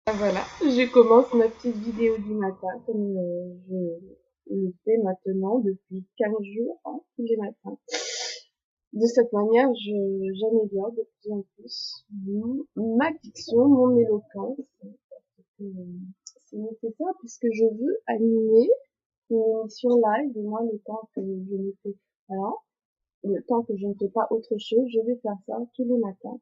Voilà, je commence ma petite vidéo du matin comme je le fais maintenant depuis 15 jours, hein, tous les matins. De cette manière, j'améliore de plus en plus ma diction, mon éloquence. Euh, C'est nécessaire puisque je veux animer une émission live, et moi le temps que je ne fais, voilà, le temps que je ne fais pas autre chose, je vais faire ça tous les matins.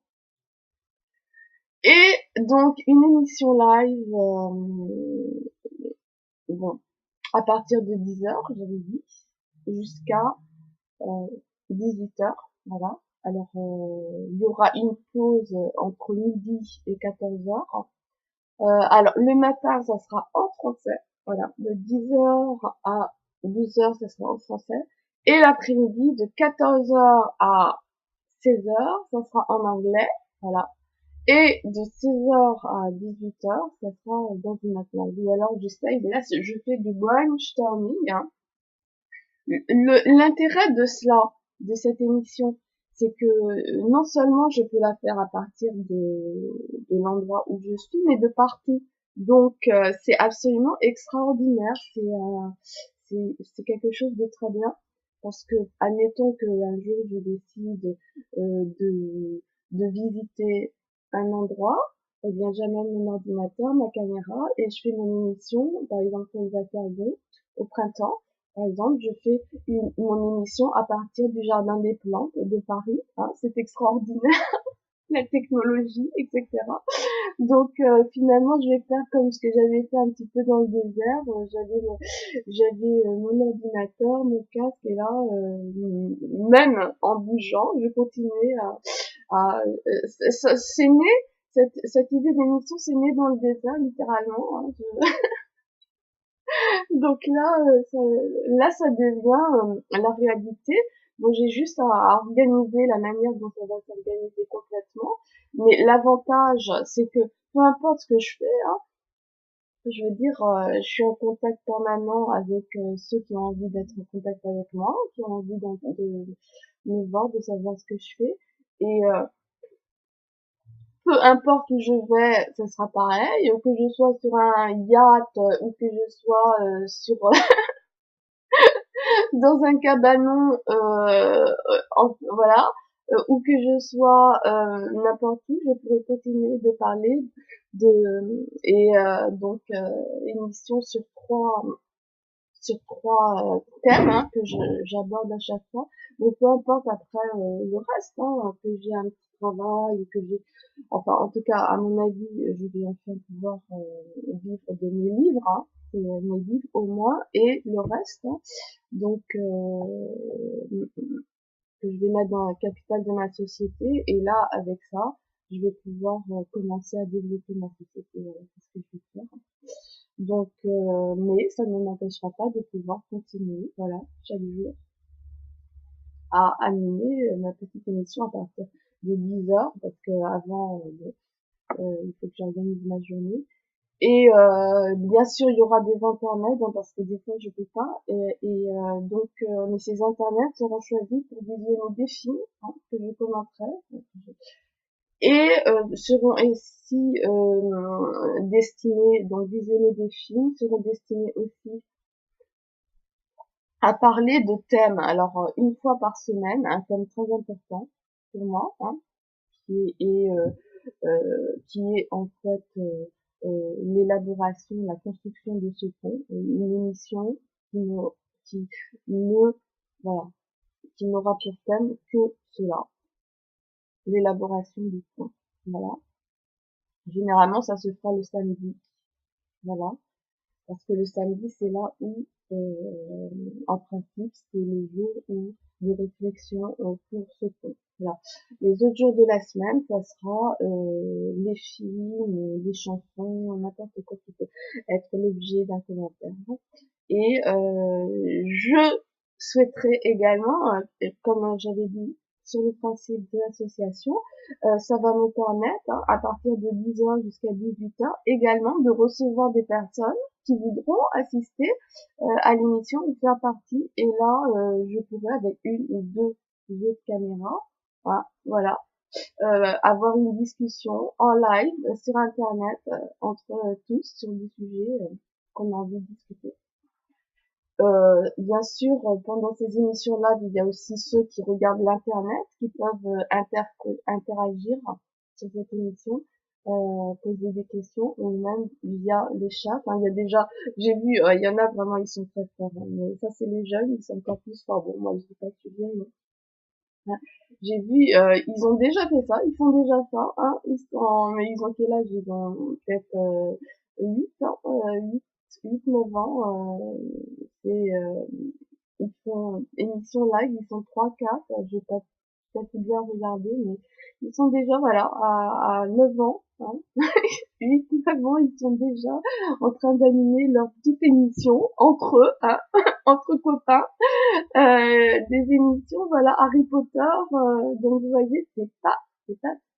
Et donc une émission live, bon, à partir de 10 heures, j'avais dit, jusqu'à 18 heures, voilà. Alors, il y aura une pause entre midi et 14 heures. Alors, le matin, ça sera en français, voilà. De 10 heures à 12 heures, ça sera en français. Et l'après-midi, de 14 heures à 16 heures, ça sera en anglais, voilà. Et de 16 heures à 18 heures, ça sera dans une autre langue. Ou alors, j'essaye, là, je fais du brainstorming, hein. L'intérêt de cela, de cette émission, c'est que non seulement je peux la faire à partir de l'endroit où je suis, mais de partout. Donc c'est absolument extraordinaire, c'est quelque chose de très bien parce que admettons que un jour je décide de visiter un endroit, eh bien j'amène mon ordinateur, ma caméra et je fais mon émission. Par exemple, quand il va faire bon au printemps, par exemple, je fais mon émission à partir du Jardin des Plantes de Paris. Hein, c'est extraordinaire, la technologie, etc. Donc finalement, je vais faire comme ce que j'avais fait un petit peu dans le désert. J'avais mon ordinateur, mon casque, et là, même en bougeant, je continuais c'est né, cette idée d'émission, c'est né dans le désert, littéralement. Hein. Donc là, ça devient la réalité. Bon, j'ai juste à organiser la manière dont ça va s'organiser complètement. Mais l'avantage, c'est que peu importe ce que je fais, hein, je veux dire, je suis en contact permanent avec ceux qui ont envie d'être en contact avec moi, qui ont envie de me voir, de savoir ce que je fais. Et peu importe où je vais, ça sera pareil. Que je sois sur un yacht ou que je sois sur dans un cabanon, voilà, où que je sois n'importe où, je pourrais continuer de parler donc émission sur trois thèmes, hein, que j'aborde à chaque fois. Donc peu importe après le reste, hein, que j'ai un petit travail, que j'ai, enfin en tout cas à mon avis, je vais enfin pouvoir vivre de mes livres, hein, c'est mes livres au moins et le reste. Hein. Donc que je vais mettre dans le capital de ma société et là avec ça, je vais pouvoir commencer à développer ma société. Voilà, c'est ce que je vais faire. Donc, mais ça ne m'empêchera pas de pouvoir continuer, voilà, chaque jour, à animer ma petite émission à partir de 10 heures, parce que avant, il faut que j'organise ma journée. Et bien sûr, il y aura des internets, hein, parce que des fois, je peux pas. Donc, mais ces internets seront choisis pour visionner des films, hein, que je commenterai. Et seront ainsi destinés, donc visionner des films, seront destinés aussi à parler de thèmes. Alors, une fois par semaine, un thème très important pour moi, hein, qui est en fait l'élaboration, la construction de ce pont, une émission qui ne, qui ne, voilà, qui n'aura pour thème que cela, l'élaboration du pont. Voilà. Généralement, ça se fera le samedi. Voilà. Parce que le samedi, c'est là où, en principe, c'est le jour où de réflexion pour ce pont. Voilà. Les autres jours de la semaine, ça sera les films, les chansons, n'importe quoi qui peut être l'objet d'un commentaire. Et je souhaiterais également, comme j'avais dit sur le principe de l'association, ça va me permettre, hein, à partir de 10 heures jusqu'à 18 heures, également de recevoir des personnes qui voudront assister à l'émission ou faire partie. Et là, je pourrais avec une ou deux autres caméras, hein, voilà, avoir une discussion en live sur Internet entre tous sur des sujets qu'on a envie de discuter. Bien sûr, pendant ces émissions live, il y a aussi ceux qui regardent l'internet, qui peuvent interagir sur cette émission, poser des questions, ou même via le chat. Enfin, il y a déjà, j'ai vu, il y en a vraiment, ils sont très forts, hein, mais ça c'est les jeunes, ils sont encore plus forts. Bon, moi je sais pas si bien, mais j'ai vu, ils ont déjà fait ça, ils font déjà ça, hein, mais ils ont quel âge? Ils ont peut-être 8 ans, 9 ans, ils font émission live, ils sont trois quatre, j'ai pas tout à fait bien regardé, mais ils sont déjà, voilà, à 9 ans, hein, 8, 9 ans, ils sont déjà en train d'animer leur petite émission entre eux, hein, entre copains, des émissions, voilà, Harry Potter, donc vous voyez, c'est pas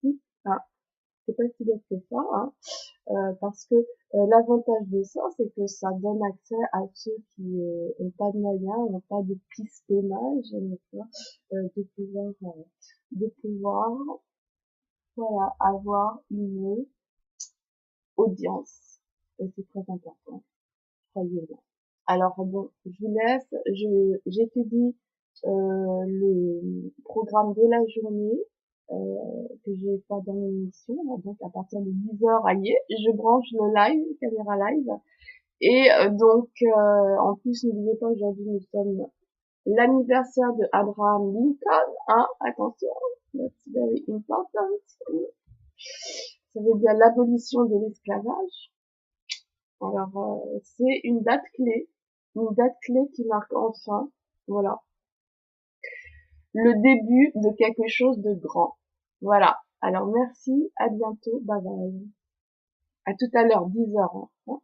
si, enfin, c'est pas si bête que ça, hein, parce que l'avantage de ça, c'est que ça donne accès à ceux qui n'ont pas de moyens, n'ont pas de pistonage, de pouvoir, voilà, avoir une audience. Et c'est très important, croyez-moi. Alors bon, je vous laisse, j'étudie le programme de la journée que j'ai pas dans l'émission, donc à partir de 10 heures, allez, je branche le live, caméra live, et donc en plus n'oubliez pas, aujourd'hui nous sommes l'anniversaire de Abraham Lincoln, hein, attention, that's very important, ça veut dire l'abolition de l'esclavage. Alors c'est une date clé qui marque enfin, voilà, le début de quelque chose de grand. Voilà. Alors merci, à bientôt, bye bye. À tout à l'heure, 10 heures. Hein.